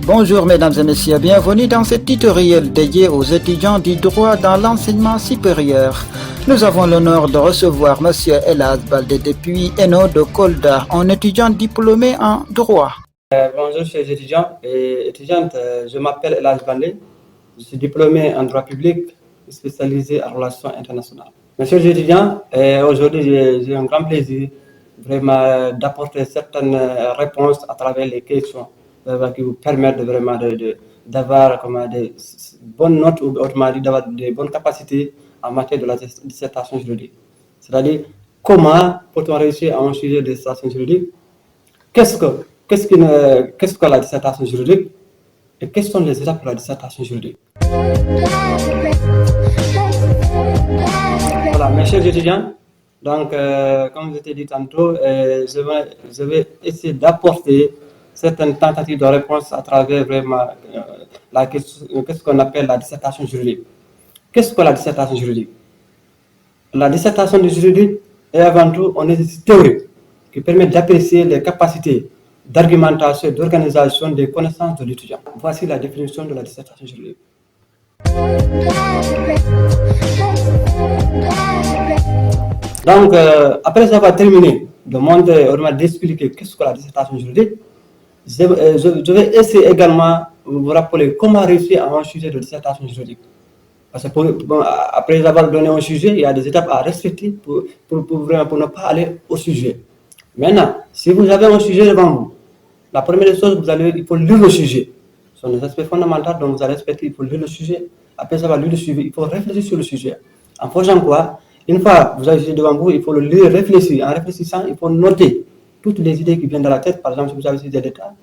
Bonjour mesdames et messieurs, bienvenue dans ce tutoriel dédié aux étudiants du droit dans l'enseignement supérieur. Nous avons l'honneur de recevoir monsieur Elhadj Baldé depuis ENO de Kolda, un étudiant diplômé en droit. Bonjour chers étudiants et étudiantes, je m'appelle Elhadj Baldé, je suis diplômé en droit public spécialisé en relations internationales. Messieurs les étudiants, aujourd'hui j'ai un grand plaisir vraiment d'apporter certaines réponses à travers les questions qui vous permettent vraiment d'avoir des bonnes notes ou autrement dit d'avoir des bonnes capacités en matière de la dissertation juridique. C'est-à-dire comment peut-on réussir à un sujet de dissertation juridique, qu'est-ce que la dissertation juridique et quelles sont les étapes de la dissertation juridique. Voilà, mes chers étudiants, donc comme je t'ai dit tantôt, je vais essayer d'apporter certaines tentatives de réponse à travers vraiment qu'est-ce qu'on appelle la dissertation juridique. Qu'est-ce que la dissertation juridique? La dissertation juridique est avant tout un exercice théorique qui permet d'apprécier les capacités d'argumentation et d'organisation des connaissances de l'étudiant. Voici la définition de la dissertation juridique. Donc, après avoir terminé de montrer, d'expliquer qu'est-ce que la dissertation juridique, je vais essayer également de vous rappeler comment réussir à un sujet de dissertation juridique. Parce que après avoir donné un sujet, il y a des étapes à respecter pour ne pas aller au sujet. Maintenant, si vous avez un sujet devant vous, la première chose, il faut lire le sujet. Ce sont des aspects fondamentaux dont vous allez respecter, il faut lire le sujet. Après avoir lu le sujet, il faut réfléchir sur le sujet. En faisant quoi? Une fois que vous avez le sujet devant vous, il faut le lire, réfléchir. En réfléchissant, il faut noter toutes les idées qui viennent dans la tête. Par exemple, si vous avez le sujet de l'État,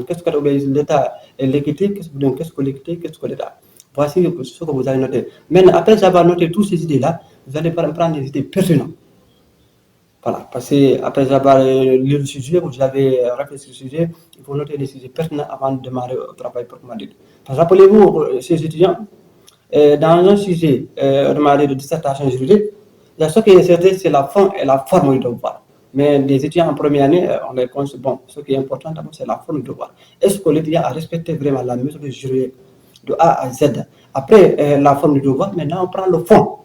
qu'est-ce que l'État et l'équité, qu'est-ce que l'équité, qu'est-ce que l'État. Voici ce que vous allez noter. Maintenant, après avoir noté toutes ces idées-là, vous allez prendre des idées pertinentes. Voilà, parce que après avoir lu le sujet, vous avez réfléchi sur le sujet, il faut noter les sujets pertinents avant de démarrer au travail proprement dit. Rappelez-vous, chers étudiants, dans un sujet de dissertation juridique, il y a ce qui est certain, c'est la forme et la forme du devoir. Mais les étudiants en première année, on les conseille, bon, ce qui est important d'abord, c'est la forme du devoir. Est-ce que l'étudiant a respecté vraiment la mesure juridique de A à Z? Après la forme du devoir, maintenant on prend le fond.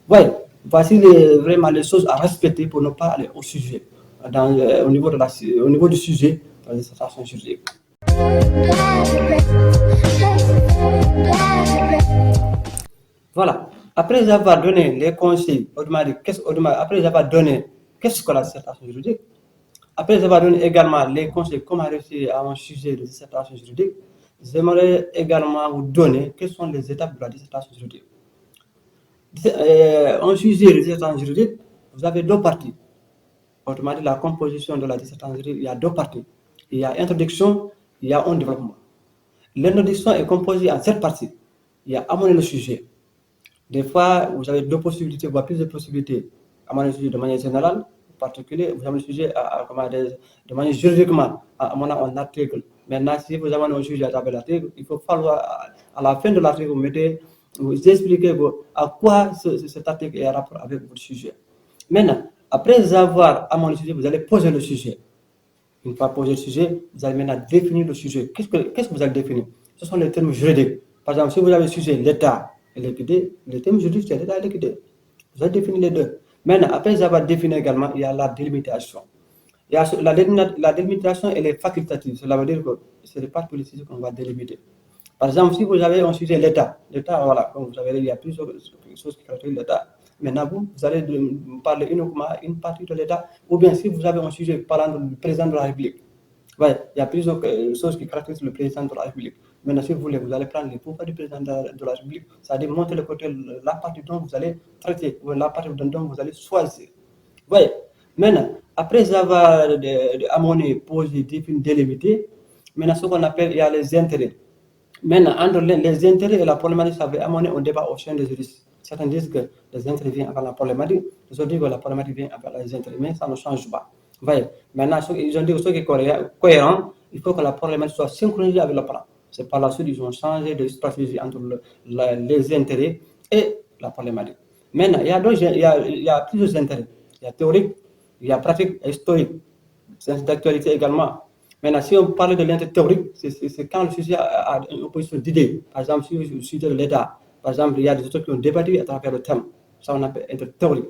Ouais, voici vraiment les choses à respecter pour ne pas aller au sujet, au niveau du sujet de la dissertation juridique. Voilà, après avoir donné les conseils, après avoir donné qu'est-ce que la dissertation juridique, après avoir donné également les conseils comment réussir à un sujet de dissertation juridique, j'aimerais également vous donner quelles sont les étapes de la dissertation juridique. Un sujet de dissertation juridique, vous avez deux parties. Autrement dit, la composition de la dissertation juridique, il y a deux parties. Il y a introduction, il y a un développement. L'introduction est composée en 7 parties. Il y a amener le sujet. Des fois, vous avez deux possibilités, voire plus de possibilités. Amener le sujet de manière générale, en particulier, vous avez le sujet de manière juridiquement, amener un article. Maintenant, si vous amenez un sujet à travers l'article, il faut falloir, à la fin de l'article, vous expliquez à quoi cet article est en rapport avec votre sujet. Maintenant, après avoir amené le sujet, vous allez poser le sujet. Une fois posé le sujet, vous allez maintenant définir le sujet. Qu'est-ce que vous allez définir? Ce sont les termes juridiques. Par exemple, si vous avez le sujet l'État et l'équité, les termes juridiques, c'est l'État et l'équité. Vous allez définir les deux. Maintenant, après avoir défini également, il y a la délimitation. La délimitation, elle est facultative. Cela veut dire que ce n'est pas tous les sujets qu'on va délimiter. Par exemple, si vous avez un sujet l'État, voilà, comme vous savez, il y a plusieurs choses qui caractérisent l'État. Maintenant, vous allez parler uniquement une partie de l'État, ou bien si vous avez un sujet parlant du président de la République, ouais, il y a plusieurs choses qui caractérisent le président de la République. Maintenant, si vous voulez, vous allez prendre les pouvoirs du président de la République, c'est-à-dire montrer le côté, la partie dont vous allez traiter, ou la partie dont vous allez choisir. Ouais. Maintenant, après avoir amené, posé, défini, délimité, maintenant, ce qu'on appelle, il y a les intérêts. Maintenant, entre les intérêts et la problématique, ça va amener un débat au sein des juristes. Certains disent que les intérêts viennent avant la problématique, d'autres disent que la problématique vient avant les intérêts, mais ça ne change pas. Voyez. Maintenant, ils ont dit que ce qui est cohérent, il faut que la problématique soit synchronisée avec le plan. C'est par la suite ils ont changé de stratégie entre les intérêts et la problématique. Maintenant, il y a plusieurs intérêts. Il y a théorique, il y a pratique et historique. C'est d'actualité également. Maintenant, si on parle de l'intérêt théorique, c'est quand le sujet a une opposition d'idées. Par exemple, sur le sujet de l'État, par exemple, il y a des auteurs qui ont débattu à travers le thème. Ça, on appelle intérêt théorique.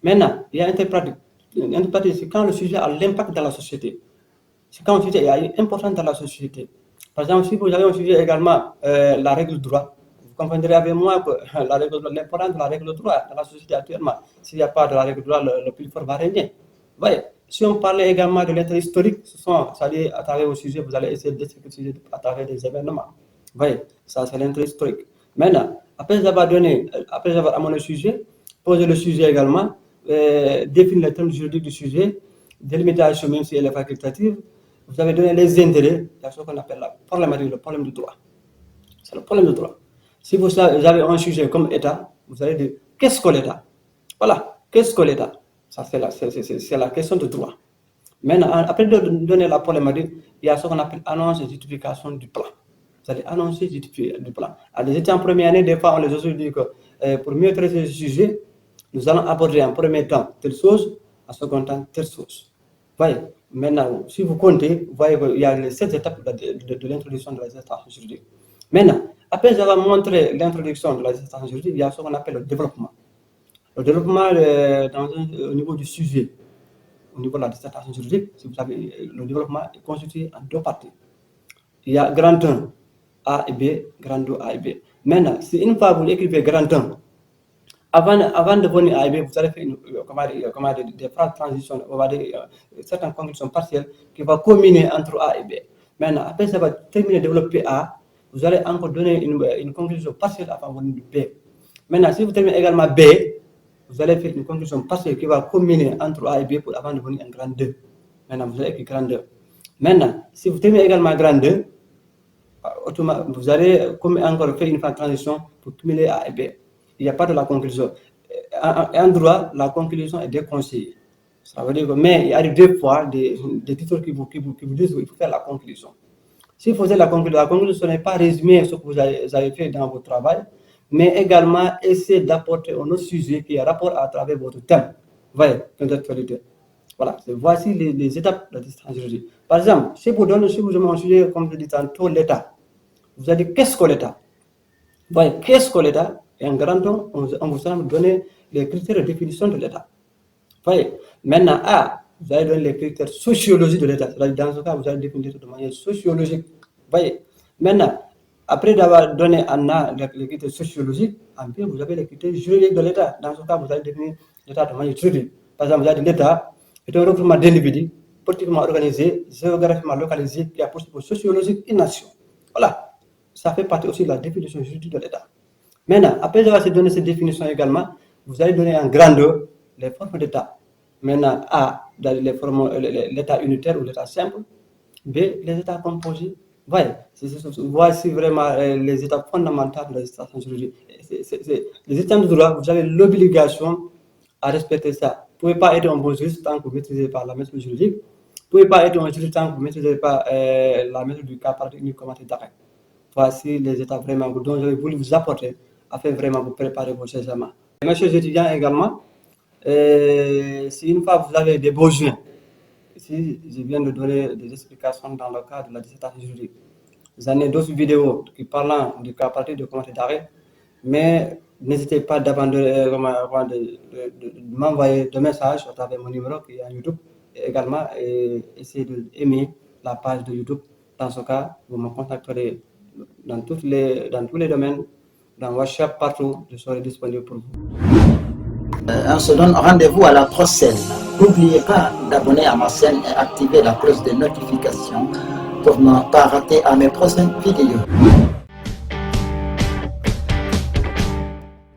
Maintenant, il y a intérêt pratique. L'intérêt pratique, c'est quand le sujet a l'impact dans la société. C'est quand le sujet est important dans la société. Par exemple, si vous avez un sujet également, la règle du droit, vous comprendrez avec moi que l'importance de la règle du droit dans la société actuellement, s'il n'y a pas de la règle du droit, le plus fort va régner. Vous voyez, si on parlait également de l'intérêt historique, c'est-à-dire à travers le sujet, vous allez essayer d'expliquer le sujet à travers des événements. Vous voyez, ça c'est l'intérêt historique. Maintenant, après avoir amené le sujet, poser le sujet également, définir les termes juridiques du sujet, délimitation même si elle est facultative, vous avez donné les intérêts, il y a ce qu'on appelle la problématique, le problème du droit. C'est le problème du droit. Si vous avez un sujet comme État, vous allez dire qu'est-ce que l'État? Voilà, qu'est-ce que l'État? Ça, c'est la question du droit. Maintenant, après de donner la problématique, il y a ce qu'on appelle annonce et justification du plan. Vous allez annoncer et justifier du plan. Alors, les étudiants en première année, des fois, on les a dit que pour mieux traiter ce sujet, nous allons aborder en premier temps telle chose, en second temps telle chose. Voyez, maintenant, si vous comptez, vous voyez qu'il y a les 7 étapes de l'introduction de la dissertation juridique. Maintenant, après avoir montré l'introduction de la dissertation juridique, il y a ce qu'on appelle le développement. Le développement au niveau du sujet, au niveau de la dissertation juridique, si vous savez, le développement est constitué en 2 parties. Il y a grand 1, A et B, grand 2, A et B. Maintenant, si une fois vous écrivez grand 1, avant de venir à A et B, vous allez faire des phrases de transition, on va dire certaines conclusions partielles qui vont combiner entre A et B. Maintenant, après ça va terminer de développer A, vous allez encore donner une conclusion partielle avant de venir B. Maintenant, si vous terminez également B, vous allez faire une conclusion partielle qui va combiner entre A et B pour avant de venir en grand 2. Maintenant, vous allez écrire grand 2. Maintenant, si vous terminez également grand 2, vous allez encore faire une phase de transition pour cumuler A et B. Il n'y a pas de la conclusion. En droit, la conclusion est déconseillée. Ça veut dire que, mais il y a des fois des titres qui vous disent qu'il faut faire la conclusion. Si vous faites la conclusion, ce n'est pas résumé ce que vous avez fait dans votre travail, mais également essayer d'apporter un autre sujet qui a rapport à travers votre thème. Vous voyez, d'actualité. Voilà, voici les étapes de la dissertation juridique. Par exemple, si vous avez un sujet, comme je dis tantôt, l'État, vous allez dire qu'est-ce que l'État? Vous voyez, qu'est-ce que l'État? Et en grand temps, on vous a donné les critères de définition de l'État. Vous voyez, maintenant, A, vous allez donner les critères sociologiques de l'État. Dans ce cas, vous allez définir de manière sociologique. Vous voyez, maintenant, après d'avoir donné en A les critères sociologiques, en B, vous avez les critères juridiques de l'État. Dans ce cas, vous allez définir l'État de manière juridique. Par exemple, vous avez dit l'État est un regroupement d'individus politiquement organisés, géographiquement localisés, qui a pour sociologique une nation. Voilà, ça fait partie aussi de la définition juridique de l'État. Maintenant, après avoir donné ces définitions également, vous allez donner en grandeur les formes d'État. Maintenant, A, l'État unitaire ou l'État simple. B, les États composés. Voici vraiment les étapes fondamentales de la dissertation juridique. Les états de droit, vous avez l'obligation à respecter ça. Vous ne pouvez pas être un bon juriste tant que vous ne maîtrisez pas la méthode juridique. Vous ne pouvez pas être un juriste tant que vous ne maîtrisez pas la méthode du cas pratique ni commentaire d'arrêt. Voici les étapes vraiment dont je voulu vous apporter afin vraiment vous préparer vos examens. Mes chers étudiants également, si une fois vous avez des besoins, ici je viens de donner des explications dans le cadre de la dissertation juridique. J'en ai d'autres vidéos qui parlent du cas pratique de commentaire d'arrêt, mais n'hésitez pas de m'envoyer des messages à travers mon numéro qui est à YouTube et également essayez d'aimer la page de YouTube. Dans ce cas, vous me contacterez dans tous les domaines, dans WhatsApp, partout, je serai disponible pour vous. On se donne rendez-vous à la prochaine. N'oubliez pas d'abonner à ma chaîne et activer la cloche de notification pour ne pas rater à mes prochaines vidéos.